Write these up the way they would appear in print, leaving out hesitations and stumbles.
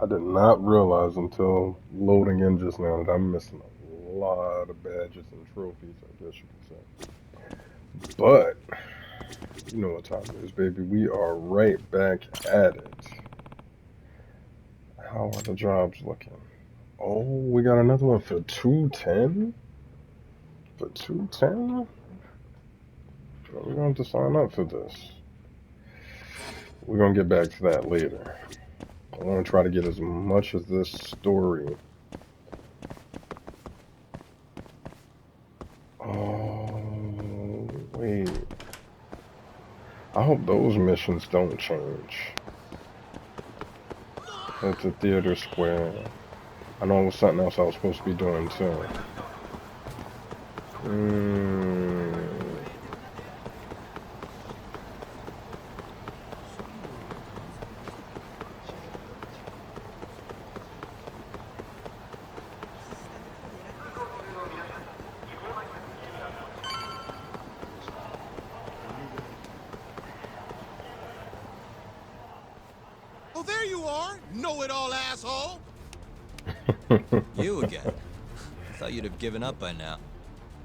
I did not realize until loading in just now that I'm missing a lot of badges and trophies, I guess you could say. But, you know what time it is, baby. We are right back at it. How are the jobs looking? Oh, we got another one for 210? For 210? We're going to sign up for this. We're going to get back to that later. I want to try to get as much of this story. Oh, wait. I hope those missions don't change. At the theater square. I know it was something else I was supposed to be doing too. Oh, there you are, know-it-all asshole. You again? I thought you'd have given up by now.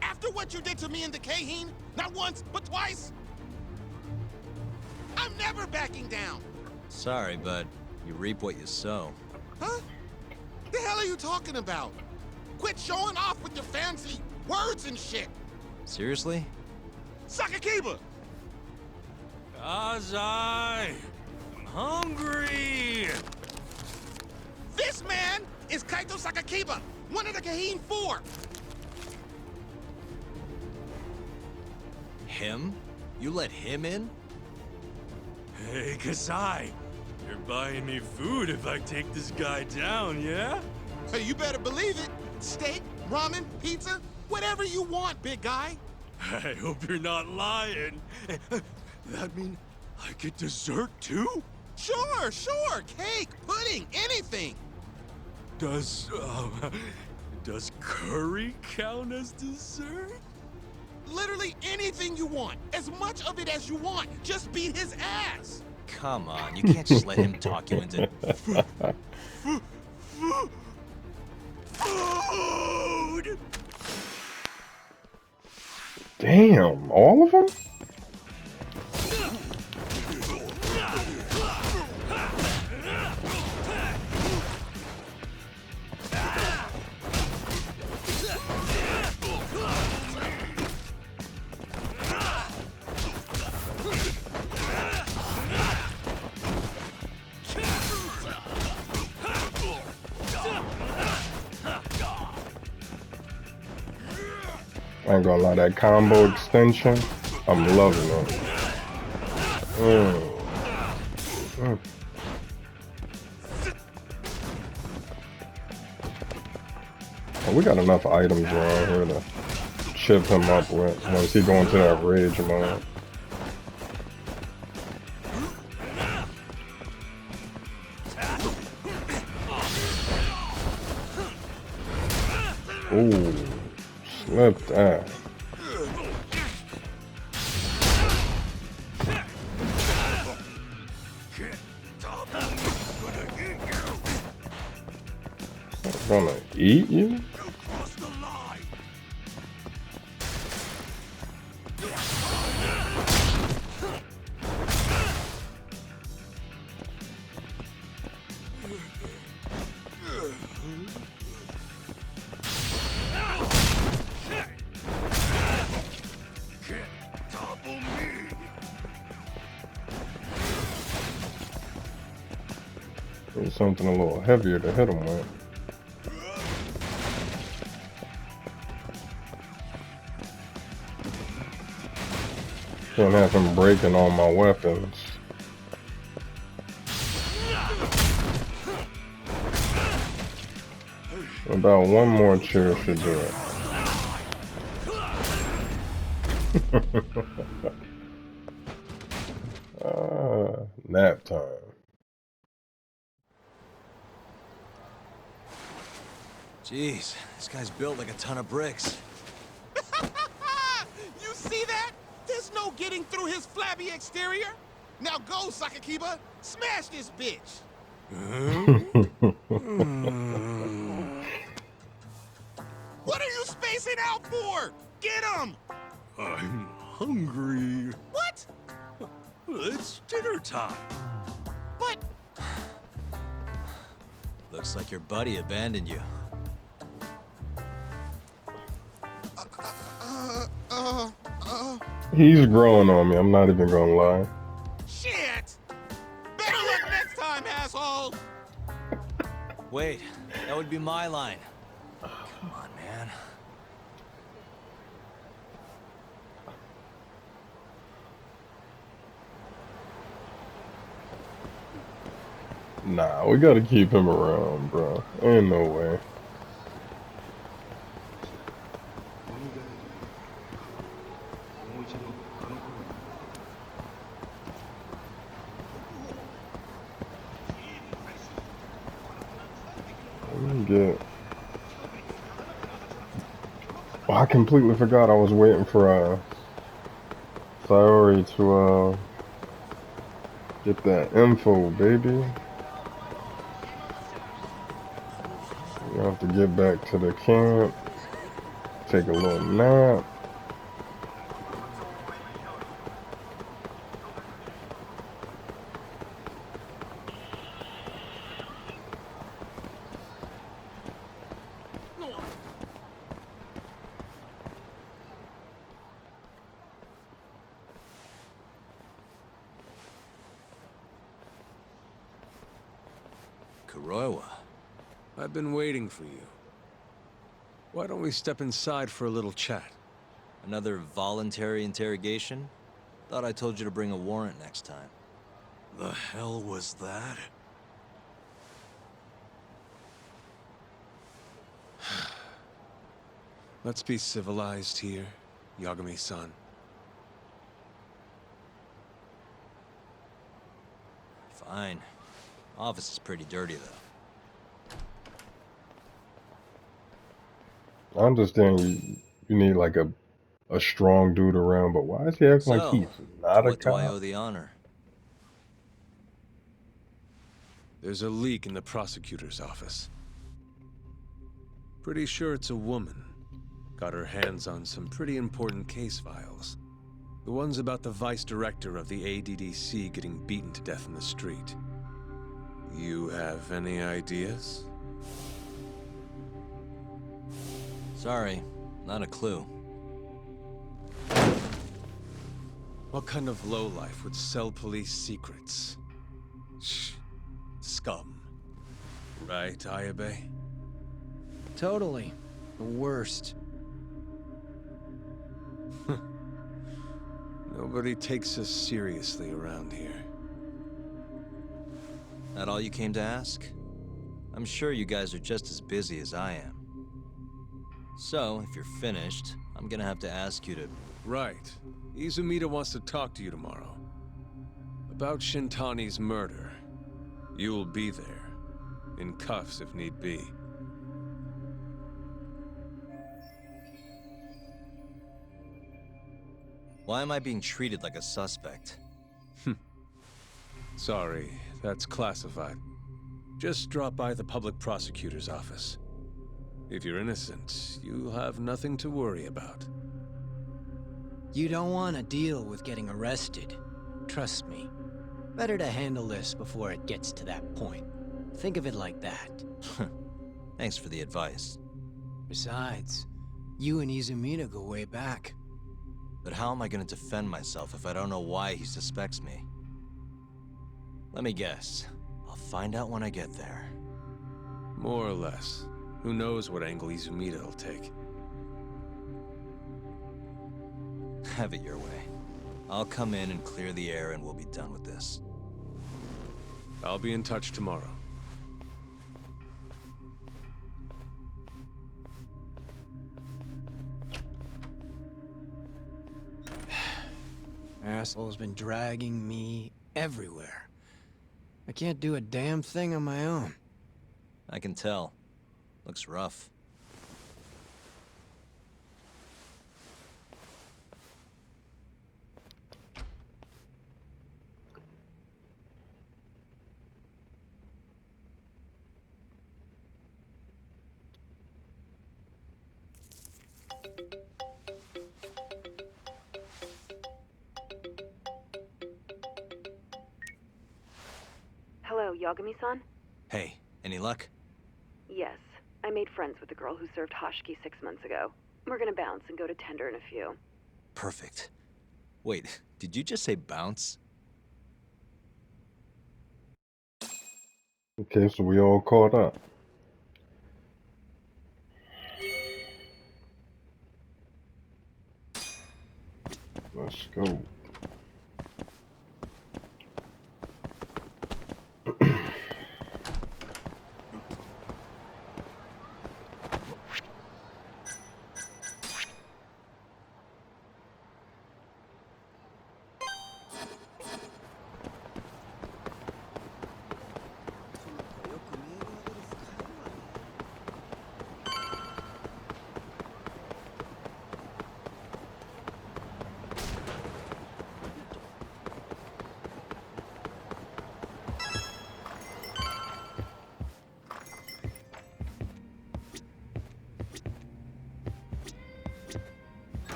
After what you did to me in the Kaheen, not once, but twice, I'm never backing down. Sorry, but you reap what you sow. Huh? The hell are you talking about? Quit showing off with your fancy words and shit. Seriously? Sakakiba! Azai! I'm hungry! This man is Kaito Sakakiba, one of the Kaheen 4. Him? You let him in? Hey, Kasai! You're buying me food if I take this guy down, yeah? Hey, you better believe it. Steak, ramen, pizza, whatever you want, big guy. I hope you're not lying. That mean I get dessert too? Sure, cake, pudding, anything. Does curry count as dessert? Literally anything you want, as much of it as you want. Just beat his ass. Come on, you can't just let him talk you into... Food! Damn, all of them? I ain't gonna lie, that combo extension, I'm loving it. Well, we got enough items around here to chip him up with once he go into that rage mode. Ooh, slipped that. Gonna eat you? There's something a little heavier to hit him with. Can't have him breaking all my weapons. About one more cheer should do it. Nap time. Jeez, this guy's built like a ton of bricks. You see that? There's no getting through his flabby exterior. Now go, Sakakiba. Smash this bitch. What are you spacing out for? Get him! I'm hungry. What? It's dinner time. But... Looks like your buddy abandoned you. He's growing on me, I'm not even gonna lie. Shit! Better luck next time, asshole! Wait, that would be my line. Come on, man. Nah, we gotta keep him around, bro. Ain't no way. Let me get... Oh, I completely forgot I was waiting for Sayori to get that info, baby. We have to get back to the camp, take a little nap. Kuroiwa. I've been waiting for you. Why don't we step inside for a little chat? Another voluntary interrogation? Thought I told you to bring a warrant next time. The hell was that? Let's be civilized here, Yagami-san. Fine. Office is pretty dirty, though. I understand you need like a strong dude around, but why is he acting like So, he's to not a what do I cop? owe the honor? There's a leak in the prosecutor's office. Pretty sure it's a woman. Got her hands on some pretty important case files. The ones about the vice director of the ADDC getting beaten to death in the street. You have any ideas? Sorry, not a clue. What kind of lowlife would sell police secrets? Shh. Scum. Right, Ayabe? Totally. The worst. Nobody takes us seriously around here. That all you came to ask? I'm sure you guys are just as busy as I am. So, if you're finished, I'm gonna have to ask you to... Right. Izumida wants to talk to you tomorrow. About Shintani's murder. You'll be there. In cuffs if need be. Why am I being treated like a suspect? Sorry, that's classified. Just drop by the public prosecutor's office. If you're innocent, you'll have nothing to worry about. You don't want to deal with getting arrested. Trust me. Better to handle this before it gets to that point. Think of it like that. Thanks for the advice. Besides, you and Izumida go way back. But how am I gonna defend myself if I don't know why he suspects me? Let me guess. I'll find out when I get there. More or less. Who knows what angle Izumida will take. Have it your way. I'll come in and clear the air and we'll be done with this. I'll be in touch tomorrow. Asshole's been dragging me everywhere. I can't do a damn thing on my own. I can tell. Looks rough. Yagami-san? Hey, any luck? Yes. I made friends with the girl who served Hashiki 6 months ago. We're gonna bounce and go to tender in a few. Perfect. Wait, did you just say bounce? Okay, so we all caught up. Let's go.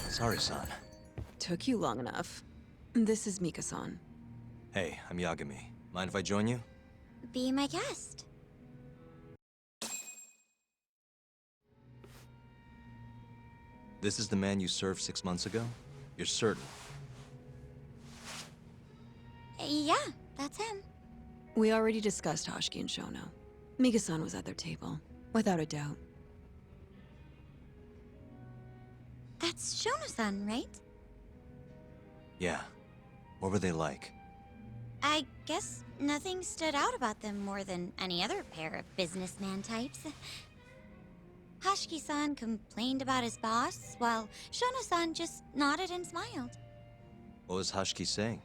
Sorry, son. Took you long enough. This is Mika-san. Hey, I'm Yagami. Mind if I join you? Be my guest. This is the man you served 6 months ago? You're certain? Yeah, that's him. We already discussed Hashiki and Shono. Mika-san was at their table, without a doubt. That's Shono-san, right? Yeah. What were they like? I guess nothing stood out about them more than any other pair of businessman types. Hashiki-san complained about his boss, while Shono-san just nodded and smiled. What was Hashiki saying?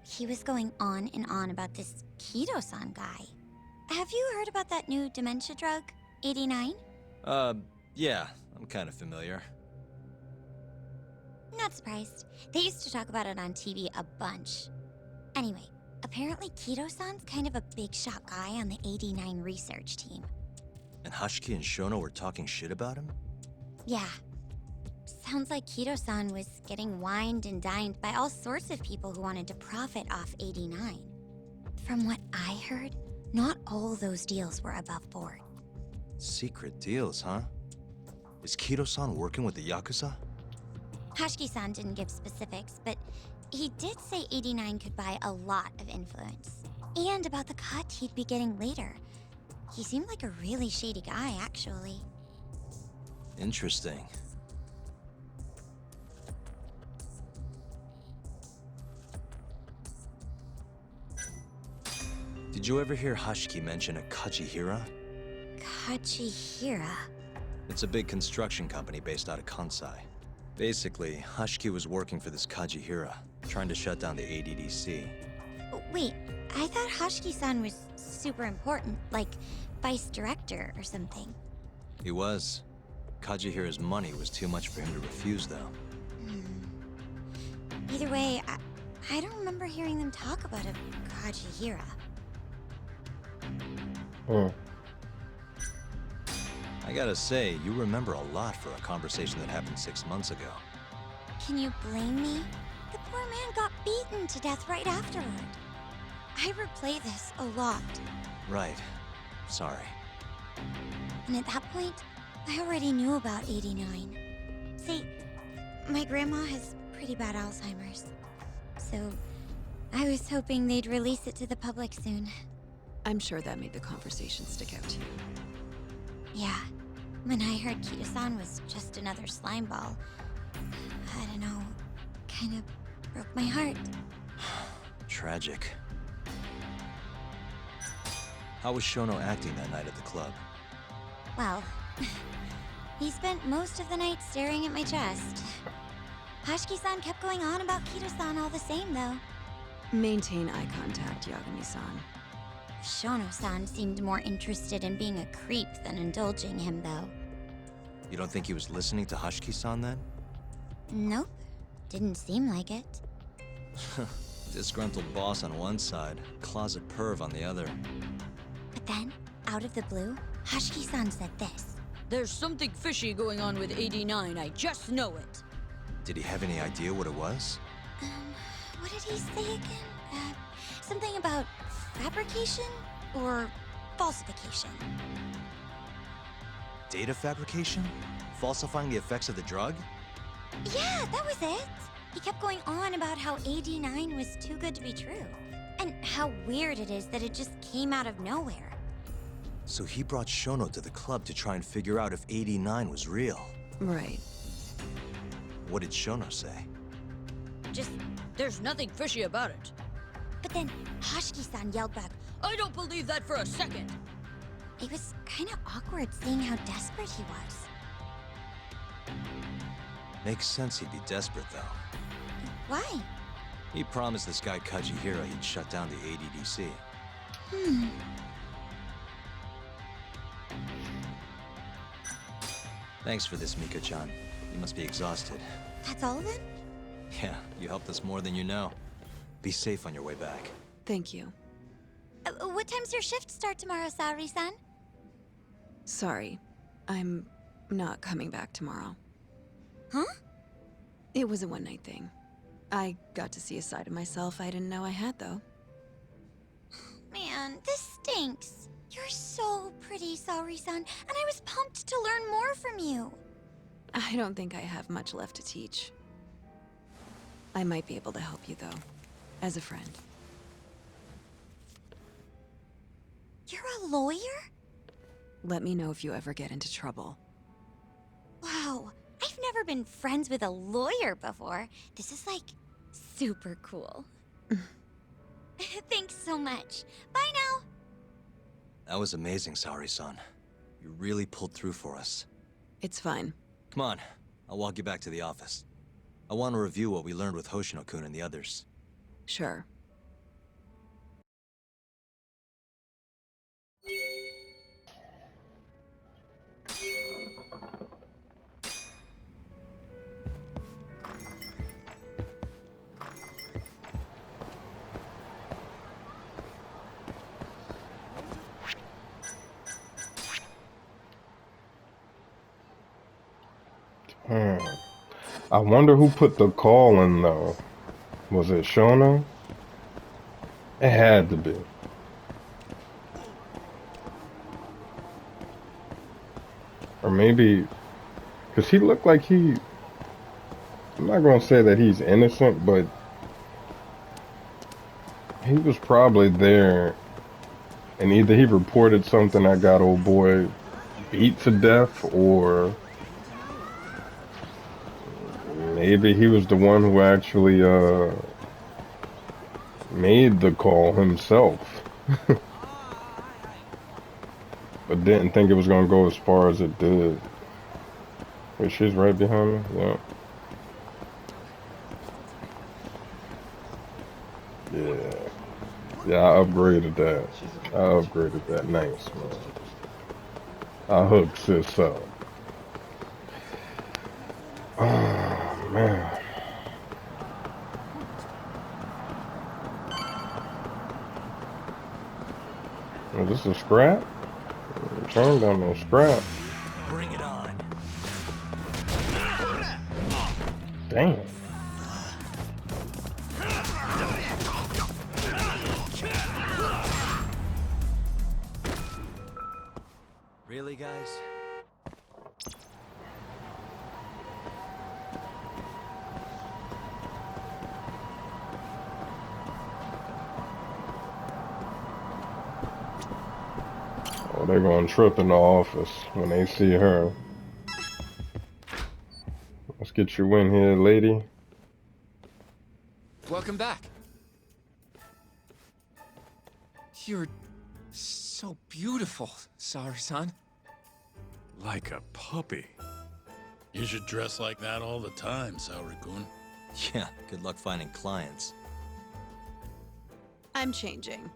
He was going on and on about this Kido-san guy. Have you heard about that new dementia drug, 89? Yeah, I'm kind of familiar. Not surprised. They used to talk about it on TV a bunch. Anyway, apparently Kido-san's kind of a big shot guy on the 89 research team. And Hashiki and Shono were talking shit about him? Yeah. Sounds like Kido-san was getting wined and dined by all sorts of people who wanted to profit off 89. From what I heard, not all those deals were above board. Secret deals, huh? Is Kido-san working with the Yakuza? Hashiki-san didn't give specifics, but he did say 89 could buy a lot of influence. And about the cut he'd be getting later. He seemed like a really shady guy, actually. Interesting. Did you ever hear Hashiki mention a Kajihira? Kajihira? It's a big construction company based out of Kansai. Basically, Hashiki was working for this Kajihira, trying to shut down the ADDC. Wait, I thought Hashiki-san was super important, like vice director or something. He was. Kajihira's money was too much for him to refuse, though. Either way, I don't remember hearing them talk about a Kajihira. Huh. I gotta say, you remember a lot for a conversation that happened 6 months ago. Can you blame me? The poor man got beaten to death right afterward. I replay this a lot. Right. Sorry. And at that point, I already knew about 89. See, my grandma has pretty bad Alzheimer's. So, I was hoping they'd release it to the public soon. I'm sure that made the conversation stick out to you. Yeah. When I heard Kido-san was just another slime ball, I don't know, kind of broke my heart. Tragic. How was Shono acting that night at the club? Well, he spent most of the night staring at my chest. Hashiki-san kept going on about Kido-san all the same, though. Maintain eye contact, Yagami-san. Shono-san seemed more interested in being a creep than indulging him, though. You don't think he was listening to Hashiki-san then? Nope. Didn't seem like it. Disgruntled boss on one side, closet perv on the other. But then, out of the blue, Hashiki-san said this. There's something fishy going on with 89, I just know it. Did he have any idea what it was? What did he say again? Something about fabrication or falsification. Data fabrication? Falsifying the effects of the drug? Yeah, that was it. He kept going on about how AD9 was too good to be true. And how weird it is that it just came out of nowhere. So he brought Shono to the club to try and figure out if 89 was real. Right. What did Shono say? Just, there's nothing fishy about it. But then Hoshiki-san yelled back, I don't believe that for a second. it was kind of awkward seeing how desperate he was. Makes sense he'd be desperate, though. Why? He promised this guy Kajihira he'd shut down the ADDC. Thanks for this, Mika-chan. You must be exhausted. That's all of it? Yeah, you helped us more than you know. Be safe on your way back. Thank you. What time's your shift start tomorrow, Saori-san? Sorry. I'm not coming back tomorrow. Huh? It was a one-night thing. I got to see a side of myself I didn't know I had, though. Man, this stinks. You're so pretty, Saori-san, and I was pumped to learn more from you. I don't think I have much left to teach. I might be able to help you, though. As a friend. You're a lawyer? Let me know if you ever get into trouble. Wow, I've never been friends with a lawyer before. This is like super cool. Thanks so much. Bye now. That was amazing, Saori-san. You really pulled through for us. It's fine. Come on, I'll walk you back to the office. I want to review what we learned with Hoshino-kun and the others. Sure. I wonder who put the call in though. Was it Shono? It had to be. Or maybe, because he looked like he, I'm not going to say that he's innocent, but he was probably there, and either he reported something that got old boy beat to death, or maybe he was the one who actually made the call himself. But didn't think it was going to go as far as it did. Wait, she's right behind me? Yeah. Yeah. Yeah, I upgraded that. Nice, man. I hooked sis up. Oh, man. Is this a scrap? Turn down no scrap. Bring it on. Damn. Really, guys? Oh, they're gonna trip in the office when they see her. Let's get you in here, lady. Welcome back. You're so beautiful, Saori-san. Like a puppy. You should dress like that all the time, Saori-kun. Yeah, good luck finding clients. I'm changing.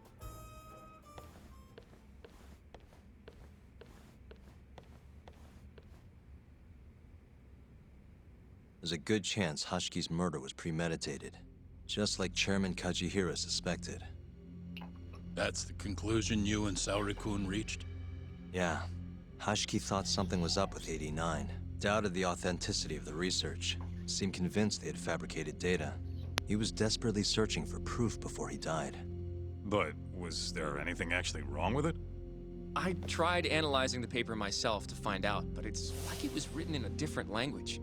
There's a good chance Hashki's murder was premeditated, just like Chairman Kajihira suspected. That's the conclusion you and Saori-kun reached? Yeah. Hashki thought something was up with 89, doubted the authenticity of the research, seemed convinced they had fabricated data. He was desperately searching for proof before he died. But was there anything actually wrong with it? I tried analyzing the paper myself to find out, but it's like it was written in a different language.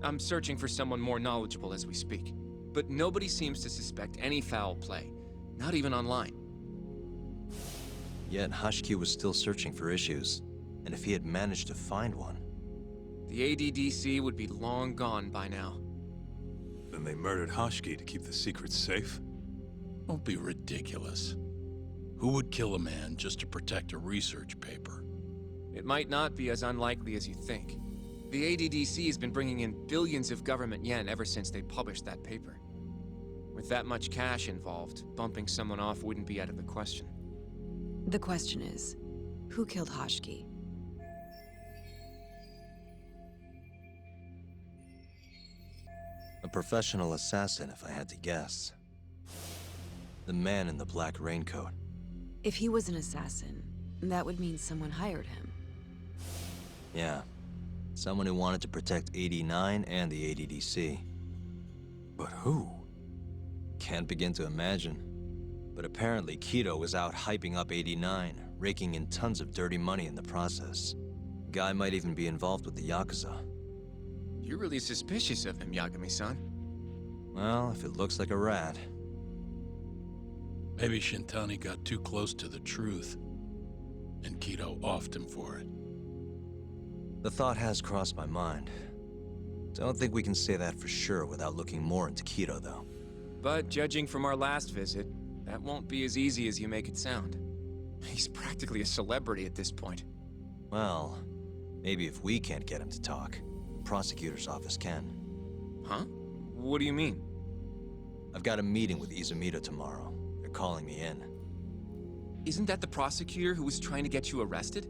I'm searching for someone more knowledgeable as we speak, but nobody seems to suspect any foul play, not even online. Yet Hashki was still searching for issues, and if he had managed to find one... The ADDC would be long gone by now. Then they murdered Hashki to keep the secret safe? Don't be ridiculous. Who would kill a man just to protect a research paper? It might not be as unlikely as you think. The ADDC has been bringing in billions of government yen ever since they published that paper. With that much cash involved, bumping someone off wouldn't be out of the question. The question is, who killed Hashki? A professional assassin, if I had to guess. The man in the black raincoat. If he was an assassin, that would mean someone hired him. Yeah. Someone who wanted to protect 89 and the ADDC. But who? Can't begin to imagine. But apparently Kido was out hyping up 89, raking in tons of dirty money in the process. Guy might even be involved with the Yakuza. You're really suspicious of him, Yagami-san. Well, if it looks like a rat. Maybe Shintani got too close to the truth, and Kido offed him for it. The thought has crossed my mind. Don't think we can say that for sure without looking more into Kido, though. But judging from our last visit, that won't be as easy as you make it sound. He's practically a celebrity at this point. Well, maybe if we can't get him to talk, the prosecutor's office can. Huh? What do you mean? I've got a meeting with Izumida tomorrow. They're calling me in. Isn't that the prosecutor who was trying to get you arrested?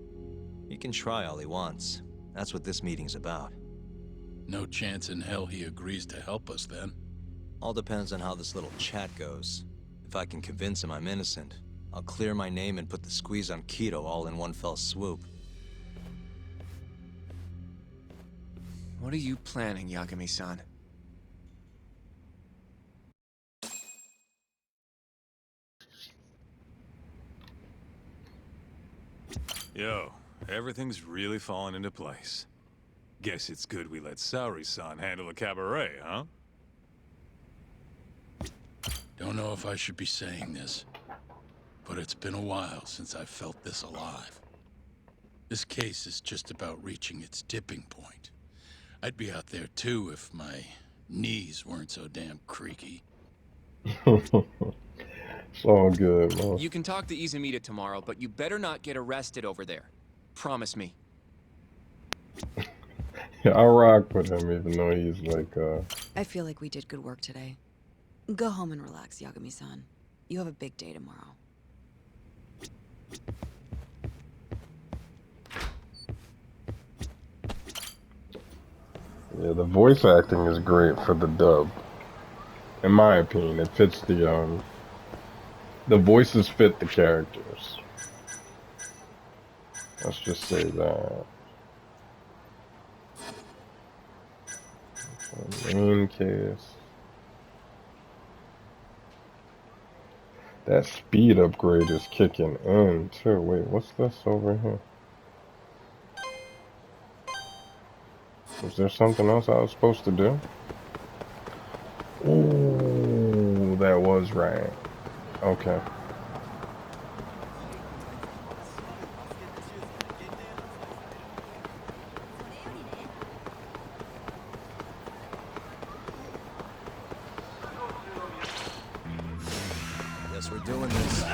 He can try all he wants. That's what this meeting's about. No chance in hell he agrees to help us then. All depends on how this little chat goes. If I can convince him I'm innocent, I'll clear my name and put the squeeze on Kido all in one fell swoop. What are you planning, Yagami-san? Yo, everything's really falling into place. Guess it's good we let Saori-san handle the cabaret, huh? Don't know if I should be saying this, but it's been a while since I felt this alive. This case is just about reaching its tipping point. I'd be out there too if my knees weren't so damn creaky. It's all good, man. You can talk to Izumida tomorrow, but you better not get arrested over there. Promise me. Yeah, I rock with him even though he's like, I feel like we did good work today. Go home and relax, Yagami-san. You have a big day tomorrow. Yeah, the voice acting is great for the dub. In my opinion, it fits the voices fit the characters. Let's just say that. Main case. That speed upgrade is kicking in too. Wait, what's this over here? Was there something else I was supposed to do? Ooh, that was right. Okay. Guess we're doing this.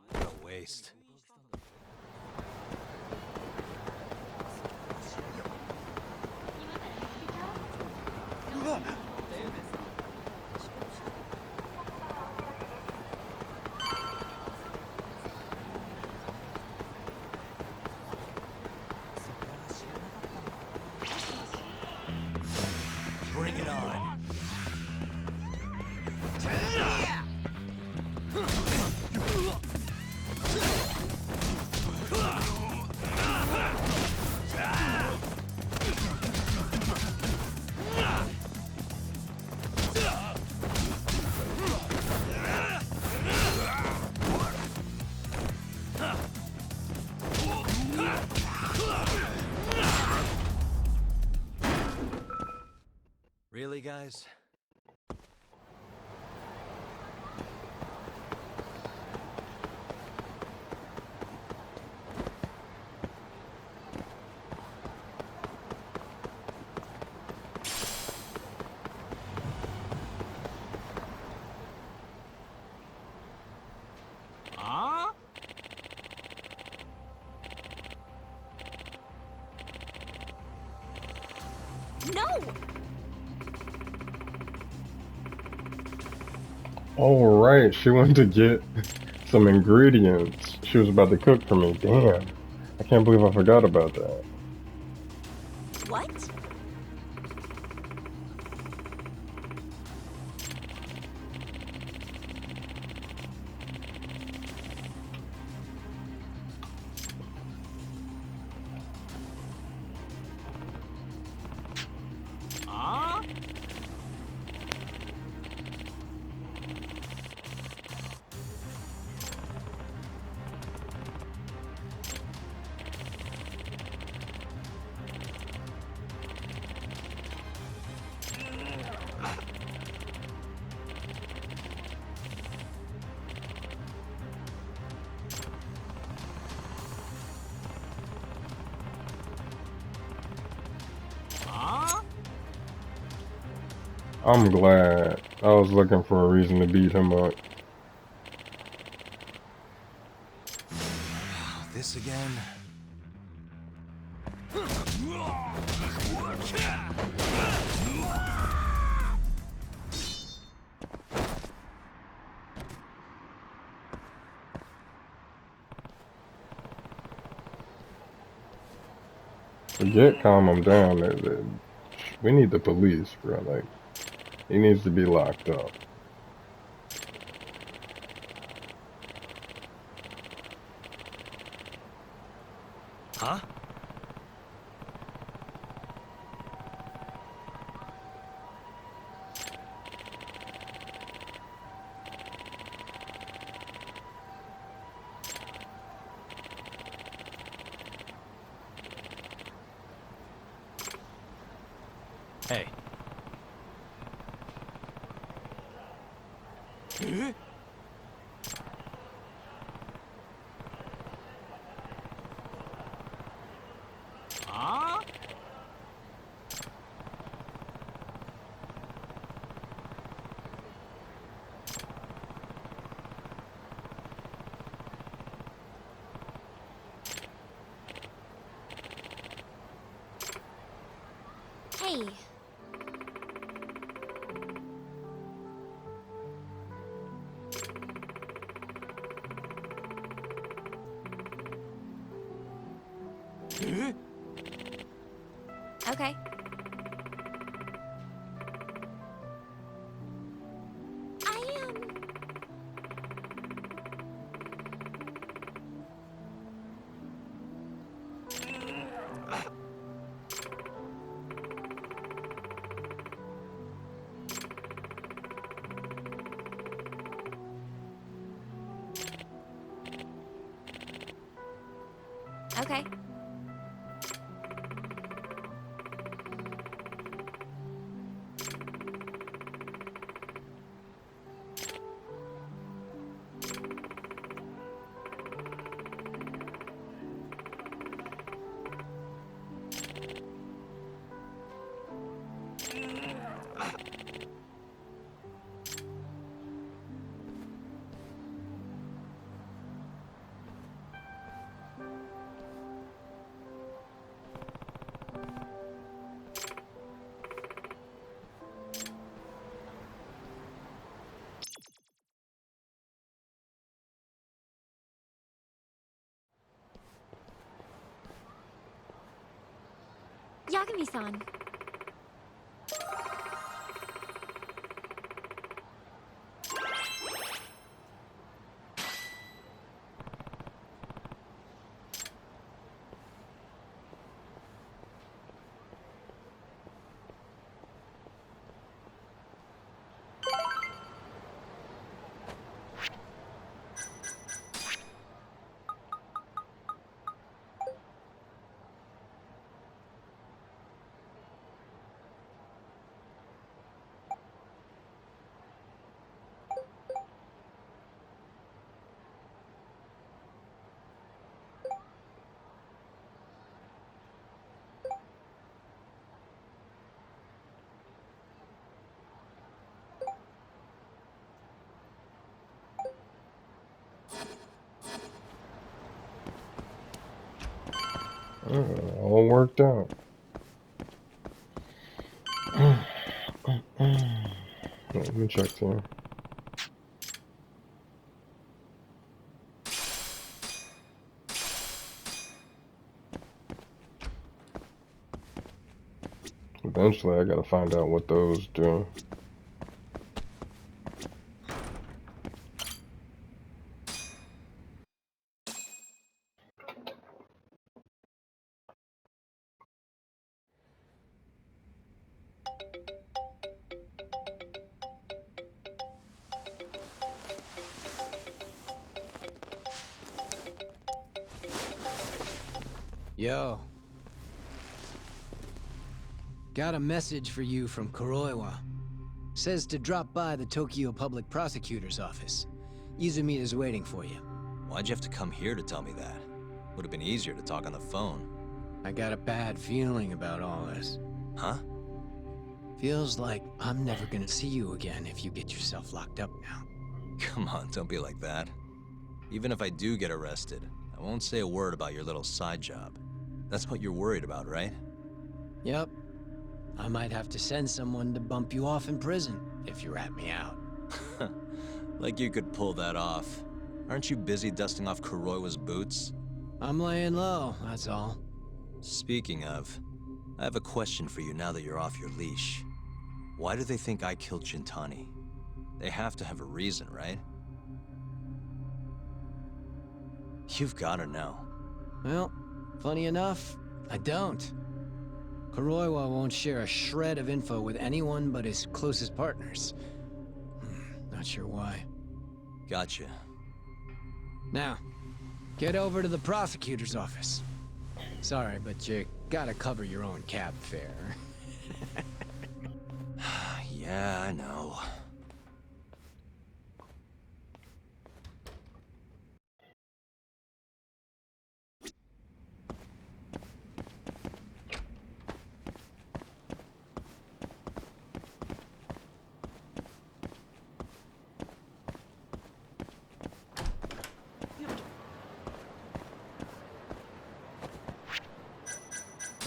What a waste. guys? No! Oh, right. She went to get some ingredients. She was about to cook for me. Damn. I can't believe I forgot about that. What? I'm glad. I was looking for a reason to beat him up. This again? Forget calm him down. We need the police, bro. Like, he needs to be locked up. Huh? Hey. Hey. Okay. Okay. Yagami-san. All worked out. Let me check here. Eventually, I gotta find out what those do. Yo. Got a message for you from Kuroiwa. Says to drop by the Tokyo Public Prosecutor's office. Izumida's waiting for you. Why'd you have to come here to tell me that? Would have been easier to talk on the phone. I got a bad feeling about all this. Huh? Feels like I'm never gonna see you again if you get yourself locked up now. Come on, don't be like that. Even if I do get arrested, I won't say a word about your little side job. That's what you're worried about, right? Yep. I might have to send someone to bump you off in prison if you rat me out. Like you could pull that off. Aren't you busy dusting off Kuroiwa's boots? I'm laying low, that's all. Speaking of, I have a question for you now that you're off your leash. Why do they think I killed Shintani? They have to have a reason, right? You've gotta know. Well, funny enough, I don't. Kuroiwa won't share a shred of info with anyone but his closest partners. Not sure why. Gotcha. Now, get over to the prosecutor's office. Sorry, but you gotta cover your own cab fare. Yeah, I know.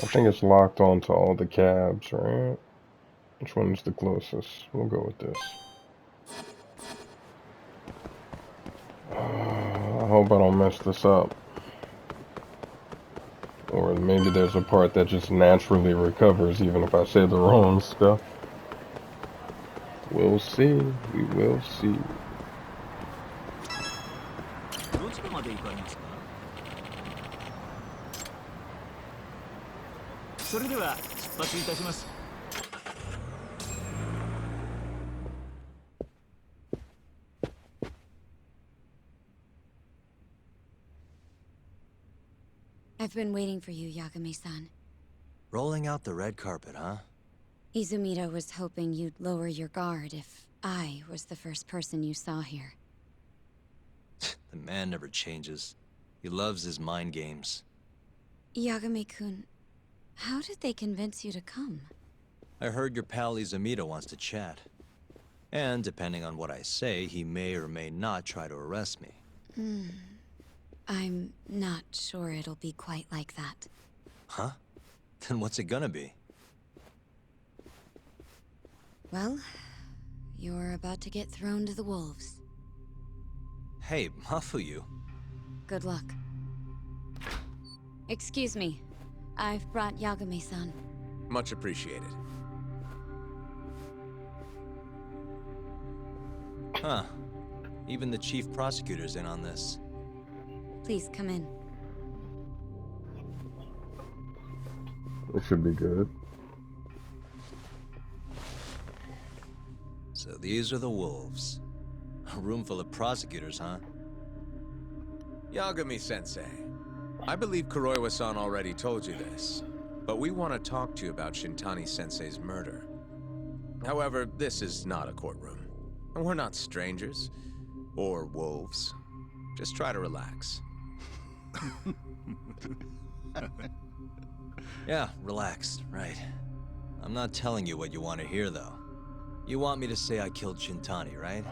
I think it's locked onto all the cabs, right? Which one's the closest? We'll go with this. I hope I don't mess this up. Or maybe there's a part that just naturally recovers even if I say the wrong stuff. We'll see. We will see. I've been waiting for you, Yagami-san. Rolling out the red carpet, huh? Izumida was hoping you'd lower your guard if I was the first person you saw here. The man never changes. He loves his mind games. Yagami-kun, how did they convince you to come? I heard your pal Izumida wants to chat. And depending on what I say, he may or may not try to arrest me. I'm not sure it'll be quite like that. Huh? Then what's it gonna be? Well, you're about to get thrown to the wolves. Hey, Mafuyu. Good luck. Excuse me. I've brought Yagami-san. Much appreciated. Huh. Even the chief prosecutor's in on this. Please come in. It should be good. So these are the wolves. A room full of prosecutors, huh? Yagami-sensei, I believe Kuroiwa-san already told you this, but we want to talk to you about Shintani-sensei's murder. However, this is not a courtroom, and we're not strangers, or wolves. Just try to relax. Yeah, relaxed, right. I'm not telling you what you want to hear, though. You want me to say I killed Shintani, right?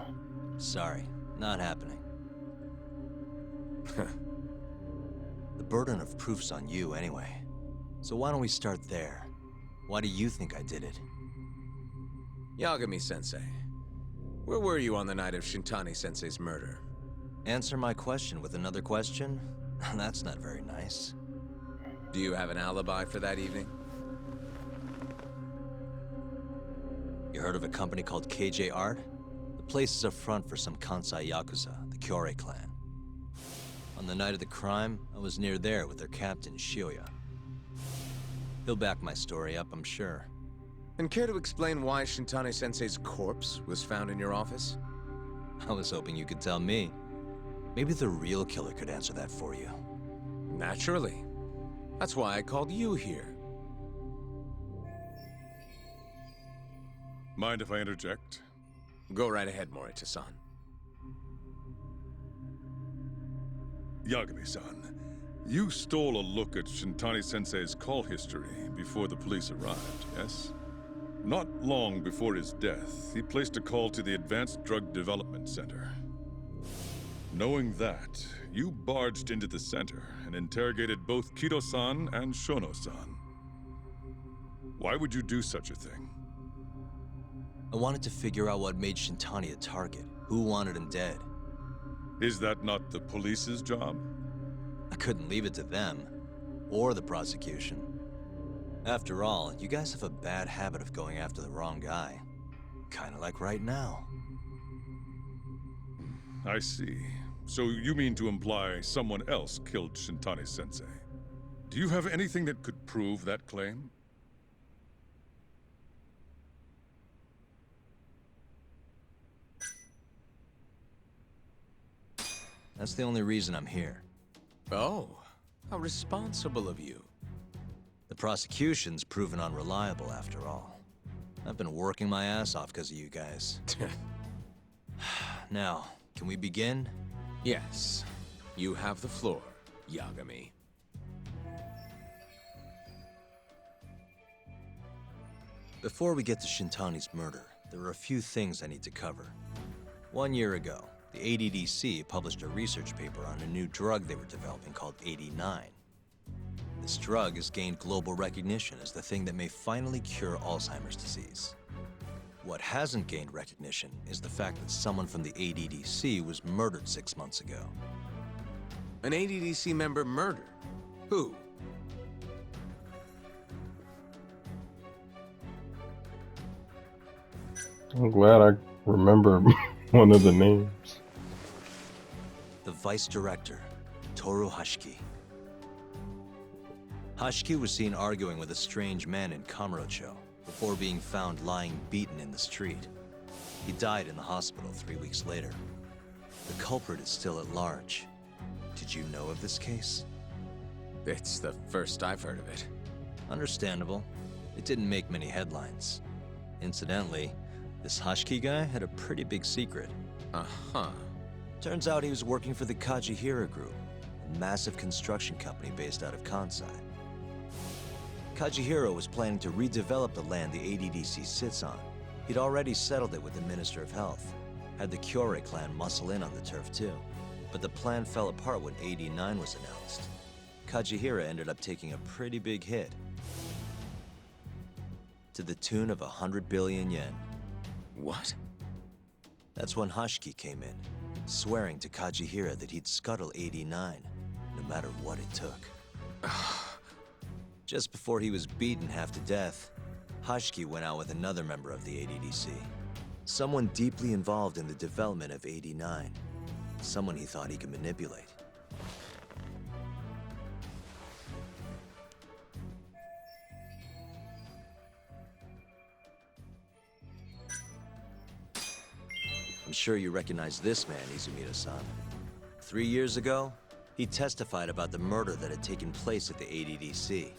Sorry, not happening. The burden of proof's on you anyway. So why don't we start there? Why do you think I did it? Yagami-sensei, where were you on the night of Shintani-sensei's murder? Answer my question with another question? That's not very nice. Do you have an alibi for that evening? You heard of a company called KJ Art? The place is a front for some Kansai Yakuza, the Kyorei clan. On the night of the crime, I was near there with their captain, Shioya. He'll back my story up, I'm sure. And care to explain why Shintani-sensei's corpse was found in your office? I was hoping you could tell me. Maybe the real killer could answer that for you. Naturally. That's why I called you here. Mind if I interject? Go right ahead, Morita-san. Yagami-san, you stole a look at Shintani-sensei's call history before the police arrived, yes? Not long before his death, he placed a call to the Advanced Drug Development Center. Knowing that, you barged into the center and interrogated both Kido-san and Shono-san. Why would you do such a thing? I wanted to figure out what made Shintani a target. Who wanted him dead? Is that not the police's job? I couldn't leave it to them, or the prosecution. After all, you guys have a bad habit of going after the wrong guy. Kinda like right now. I see. So you mean to imply someone else killed Shintani-sensei? Do you have anything that could prove that claim? That's the only reason I'm here. Oh, how responsible of you. The prosecution's proven unreliable, after all. I've been working my ass off because of you guys. Now, can we begin? Yes. You have the floor, Yagami. Before we get to Shintani's murder, there are a few things I need to cover. 1 year ago, the ADDC published a research paper on a new drug they were developing called 89. This drug has gained global recognition as the thing that may finally cure Alzheimer's disease. What hasn't gained recognition is the fact that someone from the ADDC was murdered 6 months ago. An ADDC member murdered? Who? I'm glad I remember one of the names. The vice director, Toru Hashiki. Hashiki was seen arguing with a strange man in Kamurocho before being found lying beaten in the street. He died in the hospital 3 weeks later. The culprit is still at large. Did you know of this case? It's the first I've heard of it. Understandable. It didn't make many headlines. Incidentally, this Hashiki guy had a pretty big secret. Uh-huh. Turns out he was working for the Kajihira Group, a massive construction company based out of Kansai. Kajihira was planning to redevelop the land the ADDC sits on. He'd already settled it with the Minister of Health, had the Kyorei clan muscle in on the turf too. But the plan fell apart when 89 was announced. Kajihira ended up taking a pretty big hit, to the tune of 100 billion yen. What? That's when Hashiki came in, swearing to Kajihira that he'd scuttle 89, no matter what it took. Just before he was beaten half to death, Hashiki went out with another member of the ADDC. Someone deeply involved in the development of 89. Someone he thought he could manipulate. I'm sure you recognize this man, Izumida-san. 3 years ago, he testified about the murder that had taken place at the ADDC.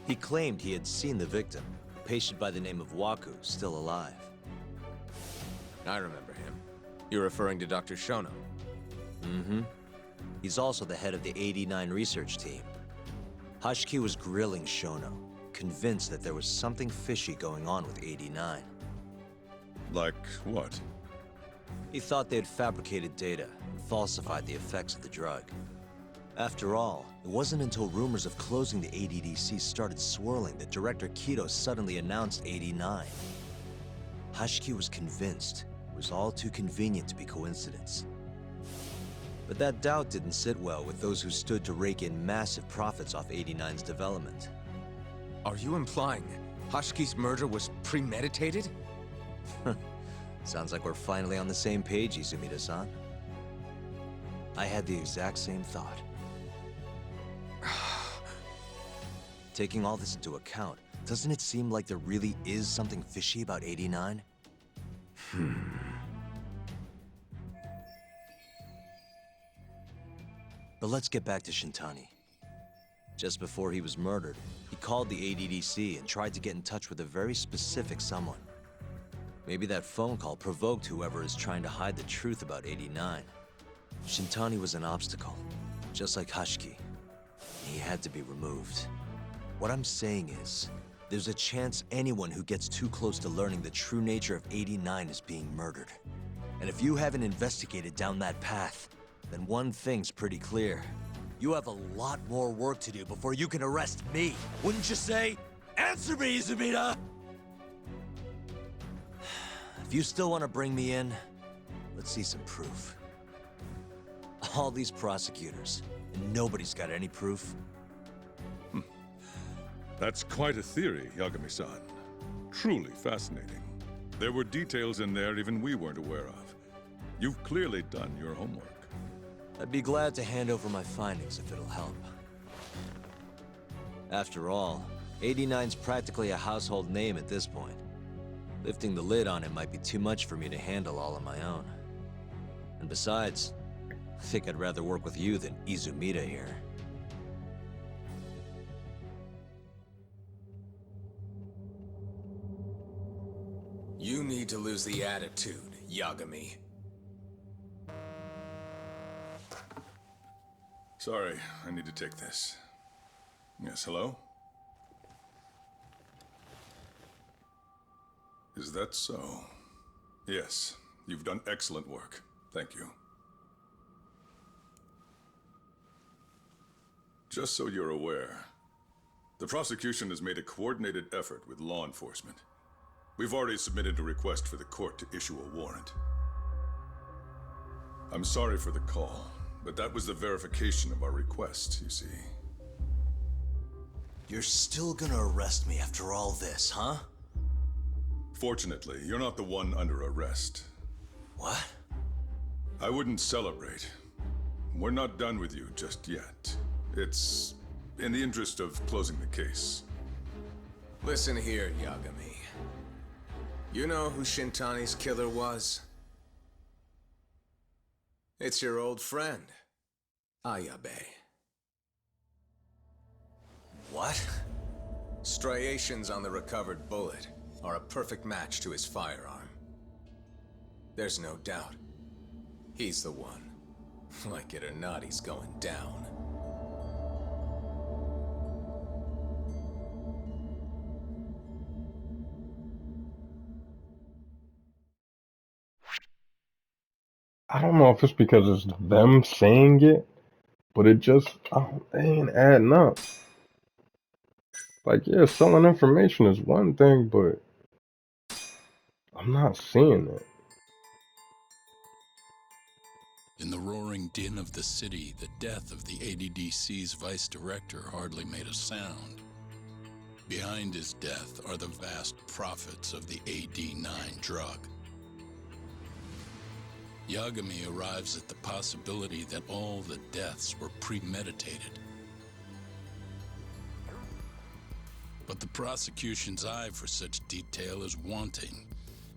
He claimed he had seen the victim, a patient by the name of Waku, still alive. I remember him. You're referring to Dr. Shono? Mm-hmm. He's also the head of the 89 research team. Hashiki was grilling Shono, convinced that there was something fishy going on with 89. Like what? He thought they had fabricated data and falsified the effects of the drug. After all, it wasn't until rumors of closing the ADDC started swirling that Director Kido suddenly announced 89. Hashiki was convinced it was all too convenient to be coincidence. But that doubt didn't sit well with those who stood to rake in massive profits off 89's development. Are you implying Hashiki's murder was premeditated? Sounds like we're finally on the same page, Izumida-san. I had the exact same thought. Taking all this into account, doesn't it seem like there really is something fishy about 89? But let's get back to Shintani. Just before he was murdered, he called the ADDC and tried to get in touch with a very specific someone. Maybe that phone call provoked whoever is trying to hide the truth about 89. Shintani was an obstacle, just like Hashiki. He had to be removed. What I'm saying is, there's a chance anyone who gets too close to learning the true nature of 89 is being murdered. And if you haven't investigated down that path, then one thing's pretty clear. You have a lot more work to do before you can arrest me. Wouldn't you say? Answer me, Izumida! If you still want to bring me in, let's see some proof. All these prosecutors, and nobody's got any proof. That's quite a theory, Yagami-san. Truly fascinating. There were details in there even we weren't aware of. You've clearly done your homework. I'd be glad to hand over my findings if it'll help. After all, 89's practically a household name at this point. Lifting the lid on it might be too much for me to handle all on my own. And besides, I think I'd rather work with you than Izumida here. You need to lose the attitude, Yagami. Sorry, I need to take this. Yes, hello? Is that so? Yes, you've done excellent work. Thank you. Just so you're aware, the prosecution has made a coordinated effort with law enforcement. We've already submitted a request for the court to issue a warrant. I'm sorry for the call, but that was the verification of our request, you see. You're still gonna arrest me after all this, huh? Fortunately, you're not the one under arrest. What? I wouldn't celebrate. We're not done with you just yet. It's in the interest of closing the case. Listen here, Yagami. You know who Shintani's killer was? It's your old friend, Ayabe. What? Striations on the recovered bullet are a perfect match to his firearm. There's no doubt. He's the one. Like it or not, he's going down. I don't know if it's because it's them saying it, but it just, it ain't adding up. Like, yeah, selling information is one thing, but I'm not seeing it. In the roaring din of the city, the death of the ADDC's vice director hardly made a sound. Behind his death are the vast profits of the AD9 drug. Yagami arrives at the possibility that all the deaths were premeditated. But the prosecution's eye for such detail is wanting,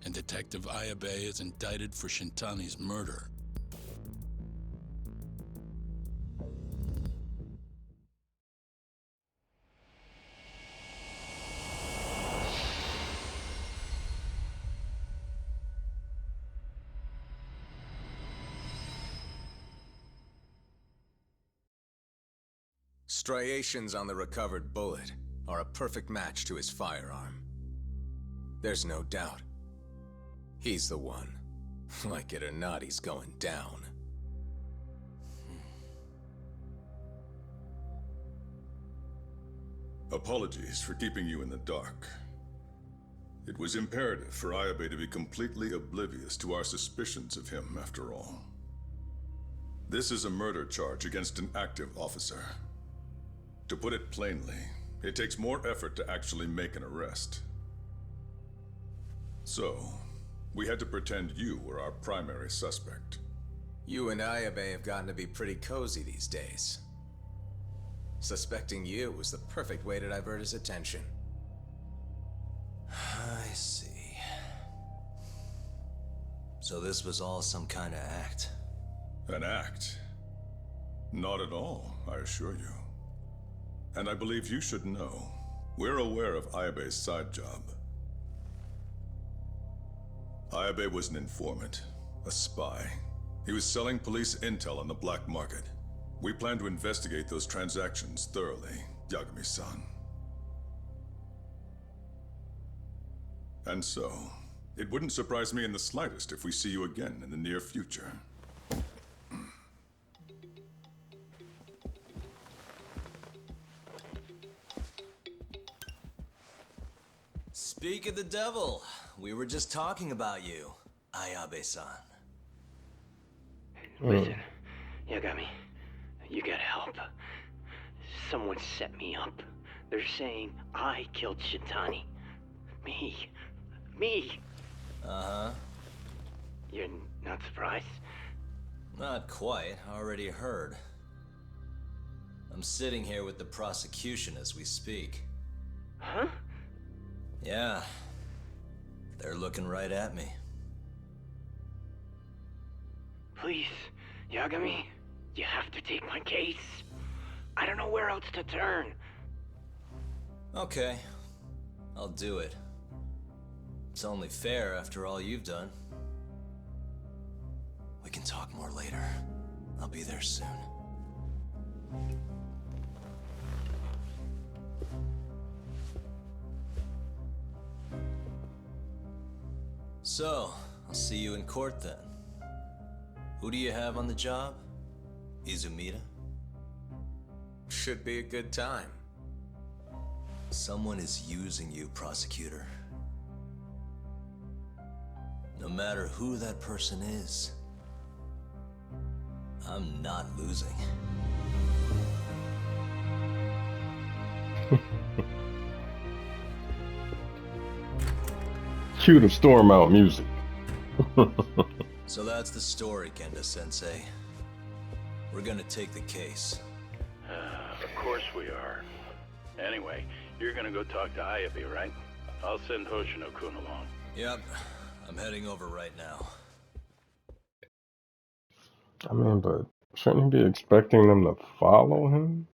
and Detective Ayabe is indicted for Shintani's murder. Striations on the recovered bullet are a perfect match to his firearm. There's no doubt. He's the one. Like it or not, he's going down. Apologies for keeping you in the dark. It was imperative for Ayabe to be completely oblivious to our suspicions of him, after all. This is a murder charge against an active officer. To put it plainly, it takes more effort to actually make an arrest. So, we had to pretend you were our primary suspect. You and Ayabe have gotten to be pretty cozy these days. Suspecting you was the perfect way to divert his attention. I see. So this was all some kind of act? An act? Not at all, I assure you. And I believe you should know. We're aware of Ayabe's side job. Ayabe was an informant, a spy. He was selling police intel on the black market. We plan to investigate those transactions thoroughly, Yagami-san. And so, it wouldn't surprise me in the slightest if we see you again in the near future. Speak of the devil, we were just talking about you, Ayabe-san. Listen, Yagami, you gotta help. Someone set me up. They're saying I killed Shintani. Me. Uh-huh. You're not surprised? Not quite, already heard. I'm sitting here with the prosecution as we speak. Huh? Yeah. They're looking right at me. Please, Yagami, you have to take my case. I don't know where else to turn. Okay. I'll do it. It's only fair after all you've done. We can talk more later. I'll be there soon. So, I'll see you in court then. Who do you have on the job? Izumida? Should be a good time. Someone is using you, prosecutor. No matter who that person is, I'm not losing. Cue the storm out music. So that's the story, Kenda-sensei. We're gonna take the case. Of course we are. Anyway, you're gonna go talk to Ayabe, right? I'll send Hoshino-kun along. Yep, I'm heading over right now. I mean, but shouldn't he be expecting them to follow him?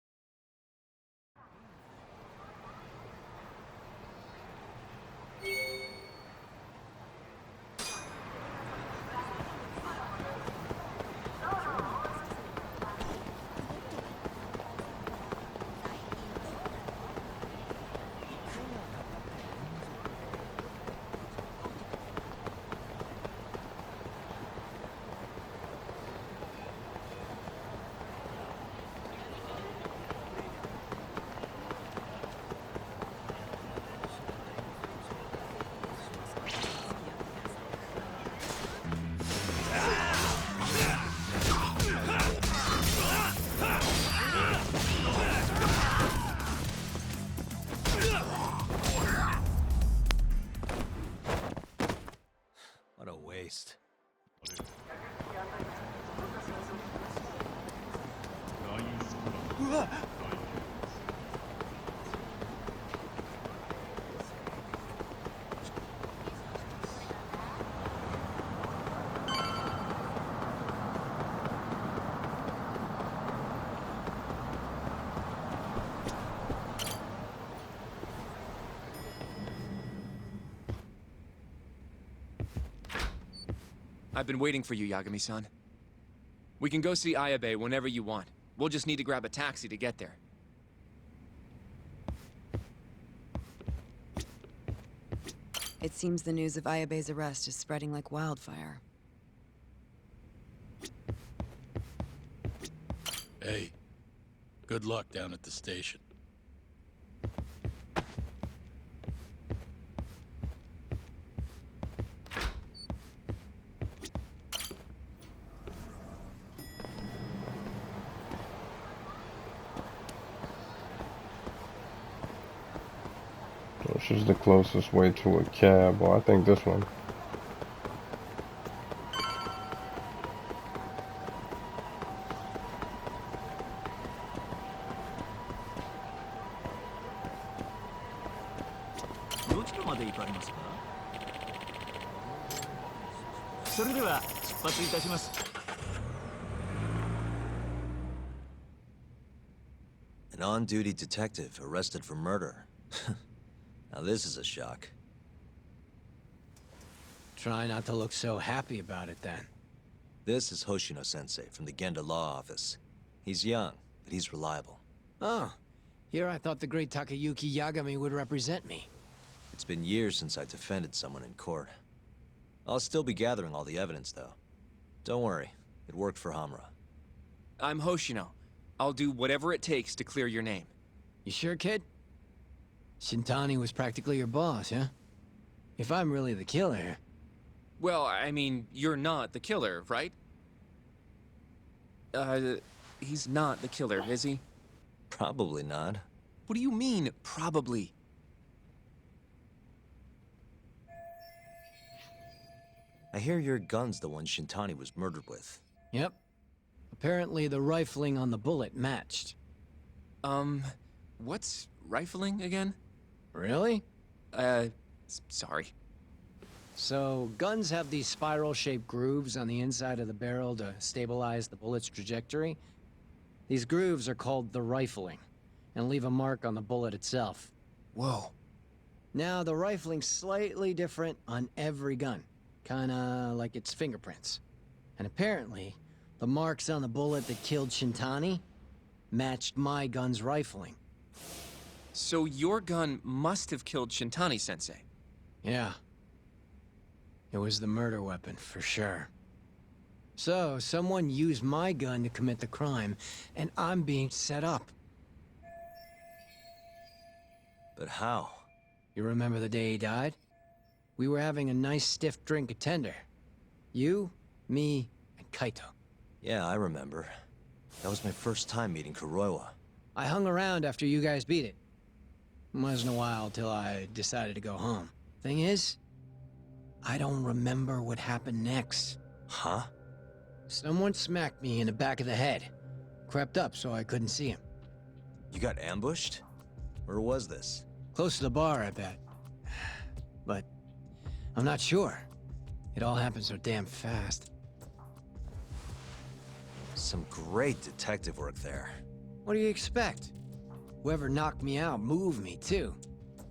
What a waste. I've been waiting for you, Yagami-san. We can go see Ayabe whenever you want. We'll just need to grab a taxi to get there. It seems the news of Ayabe's arrest is spreading like wildfire. Hey, good luck down at the station. Which is the closest way to a cab? Well, I think this one. An on-duty detective arrested for murder. Now this is a shock. Try not to look so happy about it then. This is Hoshino-sensei from the Genda Law Office. He's young, but he's reliable. Oh, here I thought the great Takayuki Yagami would represent me. It's been years since I defended someone in court. I'll still be gathering all the evidence, though. Don't worry, it worked for Hamura. I'm Hoshino. I'll do whatever it takes to clear your name. You sure, kid? Shintani was practically your boss, huh? If I'm really the killer... Well, I mean, you're not the killer, right? He's not the killer, is he? Probably not. What do you mean, probably? I hear your gun's the one Shintani was murdered with. Yep. Apparently the rifling on the bullet matched. What's rifling again? Really? Sorry. So, guns have these spiral-shaped grooves on the inside of the barrel to stabilize the bullet's trajectory. These grooves are called the rifling, and leave a mark on the bullet itself. Whoa. Now, the rifling's slightly different on every gun. Kinda like its fingerprints. And apparently, the marks on the bullet that killed Shintani matched my gun's rifling. So your gun must have killed Shintani-sensei? Yeah. It was the murder weapon, for sure. So, someone used my gun to commit the crime, and I'm being set up. But how? You remember the day he died? We were having a nice stiff drink at Tender. You, me, and Kaito. Yeah, I remember. That was my first time meeting Kuroiwa. I hung around after you guys beat it. Wasn't a while till I decided to go home. Thing is, I don't remember what happened next. Huh? Someone smacked me in the back of the head. Crept up so I couldn't see him. You got ambushed? Where was this? Close to the bar, I bet. But I'm not sure. It all happened so damn fast. Some great detective work there. What do you expect? Whoever knocked me out moved me, too.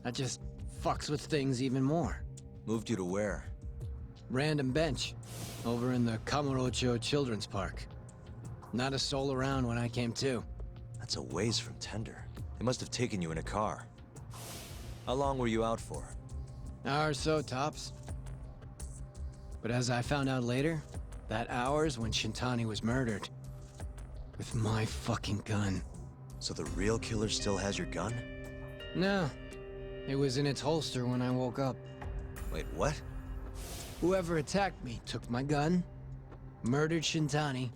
That just fucks with things even more. Moved you to where? Random bench. Over in the Kamurocho Children's Park. Not a soul around when I came to. That's a ways from Tender. They must have taken you in a car. How long were you out for? Hour or so, tops. But as I found out later, that hour's when Shintani was murdered. With my fucking gun. So the real killer still has your gun? No. It was in its holster when I woke up. Wait, what? Whoever attacked me took my gun, murdered Shintani,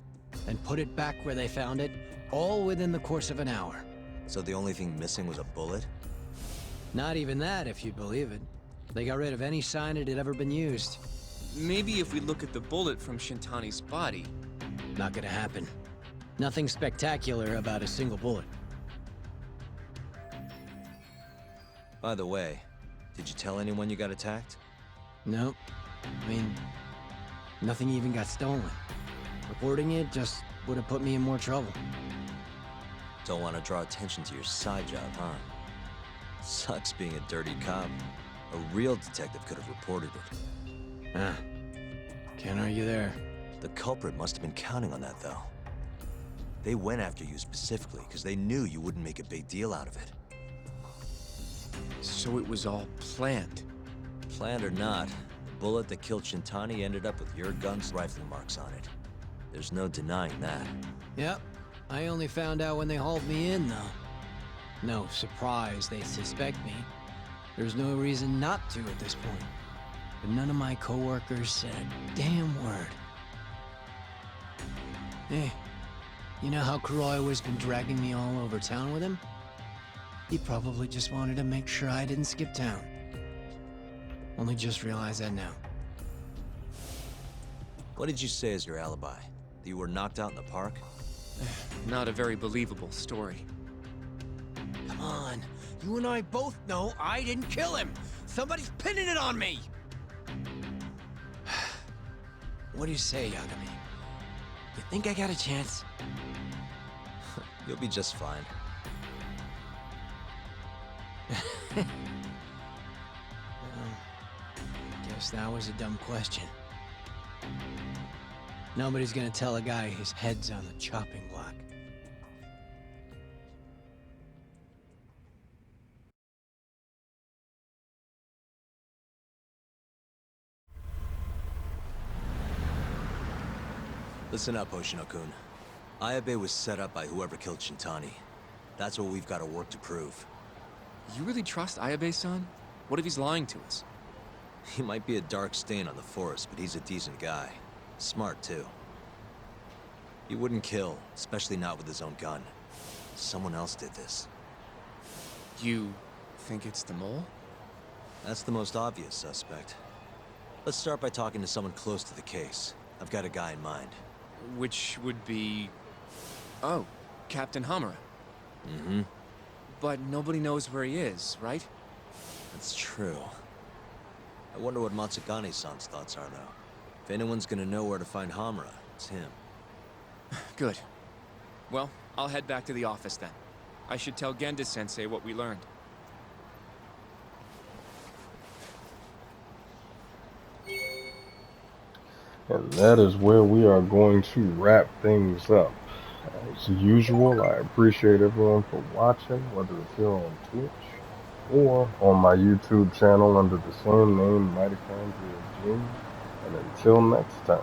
and put it back where they found it, all within the course of an hour. So the only thing missing was a bullet? Not even that, if you believe it. They got rid of any sign it had ever been used. Maybe if we look at the bullet from Shintani's body. Not gonna happen. Nothing spectacular about a single bullet. By the way, did you tell anyone you got attacked? Nope. I mean, nothing even got stolen. Reporting it just would have put me in more trouble. Don't want to draw attention to your side job, huh? Sucks being a dirty cop. A real detective could have reported it. Ah, can't argue there. The culprit must have been counting on that, though. They went after you specifically because they knew you wouldn't make a big deal out of it. So it was all planned? Planned or not, the bullet that killed Shintani ended up with your gun's rifling marks on it. There's no denying that. Yep. I only found out when they hauled me in, though. No surprise they suspect me. There's no reason not to at this point. But none of my coworkers said a damn word. Hey, you know how Kuroiwa's been dragging me all over town with him? He probably just wanted to make sure I didn't skip town. Only just realized that now. What did you say as your alibi? That you were knocked out in the park? Not a very believable story. Come on. You and I both know I didn't kill him. Somebody's pinning it on me. What do you say, Yagami? You think I got a chance? You'll be just fine. Guess that was a dumb question. Nobody's gonna tell a guy his head's on the chopping block. Listen up, Hoshino-kun. Ayabe was set up by whoever killed Shintani. That's what we've got to work to prove. You really trust Ayabe-san? What if he's lying to us? He might be a dark stain on the force, but he's a decent guy. Smart, too. He wouldn't kill, especially not with his own gun. Someone else did this. You think it's the mole? That's the most obvious suspect. Let's start by talking to someone close to the case. I've got a guy in mind. Which would be... Oh, Captain Hamura. Mm-hmm. But nobody knows where he is, right? That's true. I wonder what Matsugane-san's thoughts are, though. If anyone's gonna know where to find Hamura, it's him. Good. Well, I'll head back to the office then. I should tell Genda-sensei what we learned. And that is where we are going to wrap things up. As usual, I appreciate everyone for watching, whether it's here on Twitch or on my YouTube channel under the same name, Mitochondria Jim. And until next time.